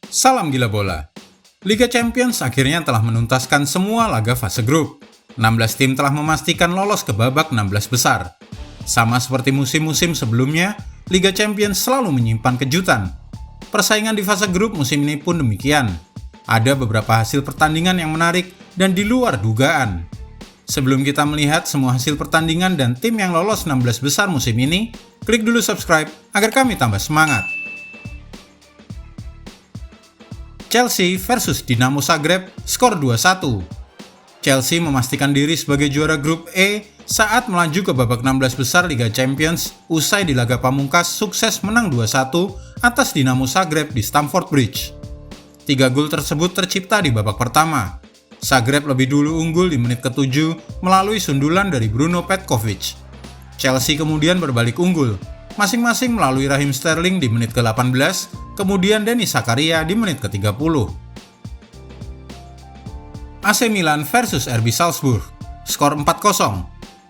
Salam gila bola. Liga Champions akhirnya telah menuntaskan semua laga fase grup. 16 tim telah memastikan lolos ke babak 16 besar. Sama seperti musim-musim sebelumnya, Liga Champions selalu menyimpan kejutan. Persaingan di fase grup musim ini pun demikian. Ada beberapa hasil pertandingan yang menarik dan di luar dugaan. Sebelum kita melihat semua hasil pertandingan dan tim yang lolos 16 besar musim ini, klik dulu subscribe agar kami tambah semangat. Chelsea versus Dinamo Zagreb, skor 2-1. Chelsea memastikan diri sebagai juara grup E saat melaju ke babak 16 besar Liga Champions usai di laga pamungkas sukses menang 2-1 atas Dinamo Zagreb di Stamford Bridge. 3 gol tersebut tercipta di babak pertama. Zagreb lebih dulu unggul di menit ke-7 melalui sundulan dari Bruno Petkovic. Chelsea kemudian berbalik unggul, masing-masing melalui Raheem Sterling di menit ke-18, kemudian Denis Zakaria di menit ke-30. AC Milan versus RB Salzburg, skor 4-0.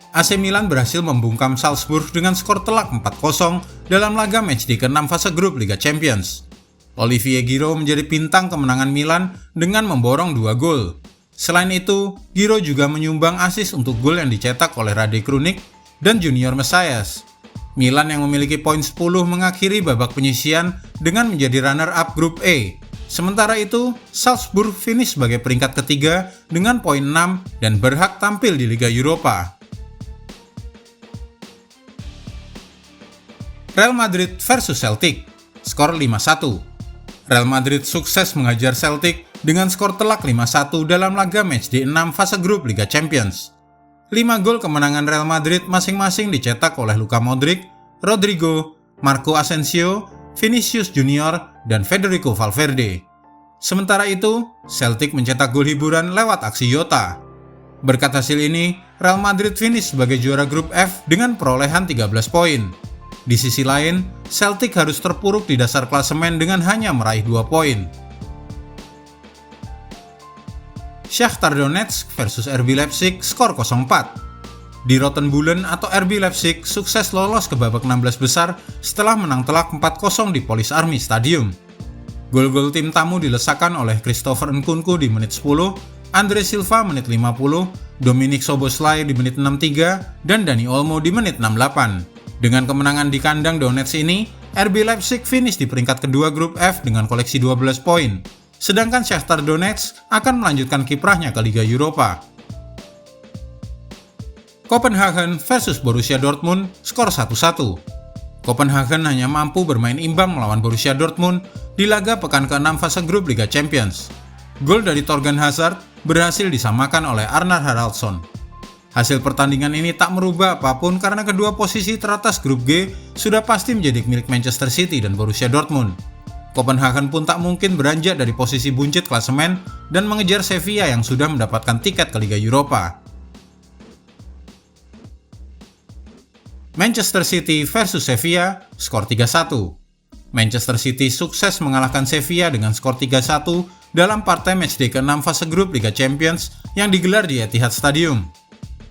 AC Milan berhasil membungkam Salzburg dengan skor telak 4-0 dalam laga matchday ke-6 fase grup Liga Champions. Olivier Giroud menjadi bintang kemenangan Milan dengan memborong 2 gol. Selain itu, Giroud juga menyumbang assist untuk gol yang dicetak oleh Rade Krunic dan Junior Messias. Milan yang memiliki poin 10 mengakhiri babak penyisihan dengan menjadi runner-up grup E. Sementara itu, Salzburg finish sebagai peringkat ketiga dengan poin 6 dan berhak tampil di Liga Eropa. Real Madrid versus Celtic, skor 5-1. Real Madrid sukses mengajar Celtic dengan skor telak 5-1 dalam laga matchday 6 fase grup Liga Champions. 5 gol kemenangan Real Madrid masing-masing dicetak oleh Luka Modric, Rodrigo, Marco Asensio, Vinicius Junior, dan Federico Valverde. Sementara itu, Celtic mencetak gol hiburan lewat aksi Jota. Berkat hasil ini, Real Madrid finish sebagai juara grup F dengan perolehan 13 poin. Di sisi lain, Celtic harus terpuruk di dasar klasemen dengan hanya meraih 2 poin. Shakhtar Donetsk versus RB Leipzig, skor 0-4. Di Rottenbullen atau RB Leipzig sukses lolos ke babak 16 besar setelah menang telak 4-0 di Polish Army Stadium. Gol-gol tim tamu dilesakan oleh Christopher Nkunku di menit 10, Andre Silva menit 50, Dominik Szoboszlai di menit 63, dan Dani Olmo di menit 68. Dengan kemenangan di kandang Donetsk ini, RB Leipzig finish di peringkat kedua grup F dengan koleksi 12 poin. Sedangkan Shakhtar Donetsk akan melanjutkan kiprahnya ke Liga Eropa. Copenhagen versus Borussia Dortmund, skor 1-1. Copenhagen hanya mampu bermain imbang melawan Borussia Dortmund di laga pekan ke-6 fase grup Liga Champions. Gol dari Thorgan Hazard berhasil disamakan oleh Arnar Haraldsson. Hasil pertandingan ini tak merubah apapun karena kedua posisi teratas grup G sudah pasti menjadi milik Manchester City dan Borussia Dortmund. Copenhagen pun tak mungkin beranjak dari posisi buncit klasemen dan mengejar Sevilla yang sudah mendapatkan tiket ke Liga Eropa. Manchester City versus Sevilla, skor 3-1. Manchester City sukses mengalahkan Sevilla dengan skor 3-1 dalam partai matchday ke-6 fase grup Liga Champions yang digelar di Etihad Stadium.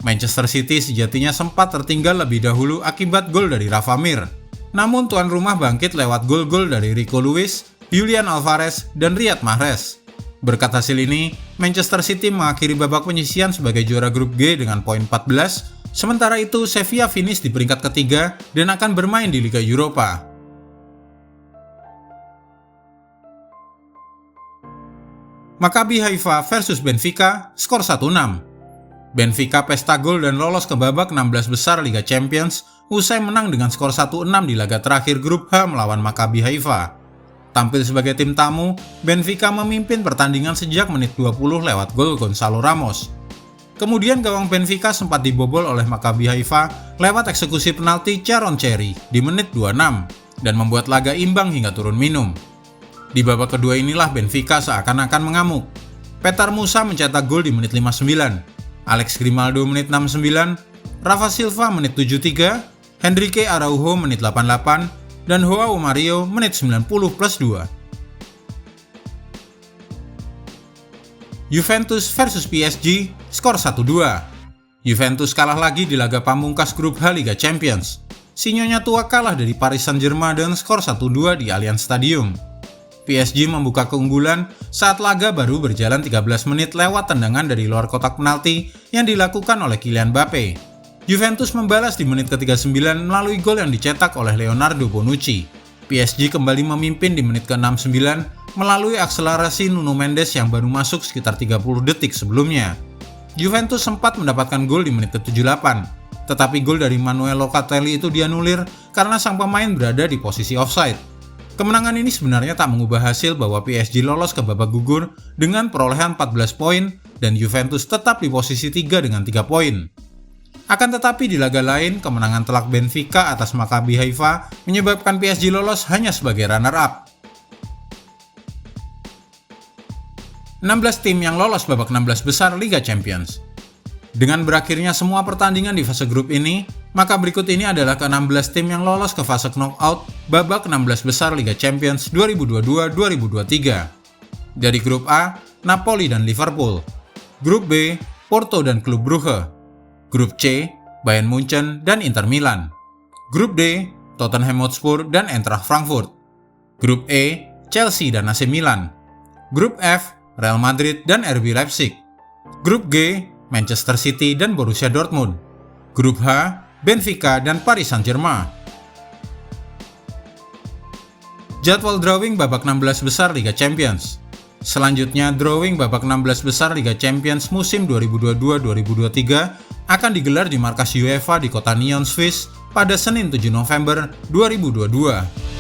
Manchester City sejatinya sempat tertinggal lebih dahulu akibat gol dari Rafa Mir. Namun tuan rumah bangkit lewat gol-gol dari Rico Lewis, Julian Alvarez, dan Riyad Mahrez. Berkat hasil ini, Manchester City mengakhiri babak penyisihan sebagai juara grup G dengan poin 14, sementara itu Sevilla finish di peringkat ketiga dan akan bermain di Liga Eropa. Maccabi Haifa versus Benfica, skor 1-6. Benfica pesta gol dan lolos ke babak 16 besar Liga Champions usai menang dengan skor 1-6 di laga terakhir grup H melawan Maccabi Haifa. Tampil sebagai tim tamu, Benfica memimpin pertandingan sejak menit 20 lewat gol Gonzalo Ramos. Kemudian gawang Benfica sempat dibobol oleh Maccabi Haifa lewat eksekusi penalti Charon Cherry di menit 26 dan membuat laga imbang hingga turun minum. Di babak kedua inilah Benfica seakan-akan mengamuk. Petar Musa mencetak gol di menit 59. Alex Grimaldo menit 69, Rafa Silva menit 73, Henrique Araujo menit 88, dan Joao Mario menit 90+2. Juventus versus PSG, skor 1-2. Juventus kalah lagi di laga pamungkas grup H Liga Champions. Si Nyonya Tua kalah dari Paris Saint-Germain dengan skor 1-2 di Allianz Stadium. PSG membuka keunggulan saat laga baru berjalan 13 menit lewat tendangan dari luar kotak penalti yang dilakukan oleh Kylian Mbappe. Juventus membalas di menit ke-39 melalui gol yang dicetak oleh Leonardo Bonucci. PSG kembali memimpin di menit ke-69 melalui akselerasi Nuno Mendes yang baru masuk sekitar 30 detik sebelumnya. Juventus sempat mendapatkan gol di menit ke-78, tetapi gol dari Manuel Locatelli itu dianulir karena sang pemain berada di posisi offside. Kemenangan ini sebenarnya tak mengubah hasil bahwa PSG lolos ke babak gugur dengan perolehan 14 poin dan Juventus tetap di posisi 3 dengan 3 poin. Akan tetapi di laga lain, kemenangan telak Benfica atas Maccabi Haifa menyebabkan PSG lolos hanya sebagai runner-up. 16 tim yang lolos babak 16 besar Liga Champions. Dengan berakhirnya semua pertandingan di fase grup ini, maka berikut ini adalah ke-16 tim yang lolos ke fase knockout babak 16 besar Liga Champions 2022-2023. Dari grup A, Napoli dan Liverpool. Grup B, Porto dan Klub Brugge. Grup C, Bayern Munchen dan Inter Milan. Grup D, Tottenham Hotspur dan Eintracht Frankfurt. Grup E, Chelsea dan AC Milan. Grup F, Real Madrid dan RB Leipzig. Grup G, Manchester City dan Borussia Dortmund. Grup H, Benfica dan Paris Saint-Germain. Jadwal drawing babak 16 besar Liga Champions. Selanjutnya, drawing babak 16 besar Liga Champions musim 2022-2023 akan digelar di markas UEFA di kota Nyon, Swiss pada Senin 7 November 2022.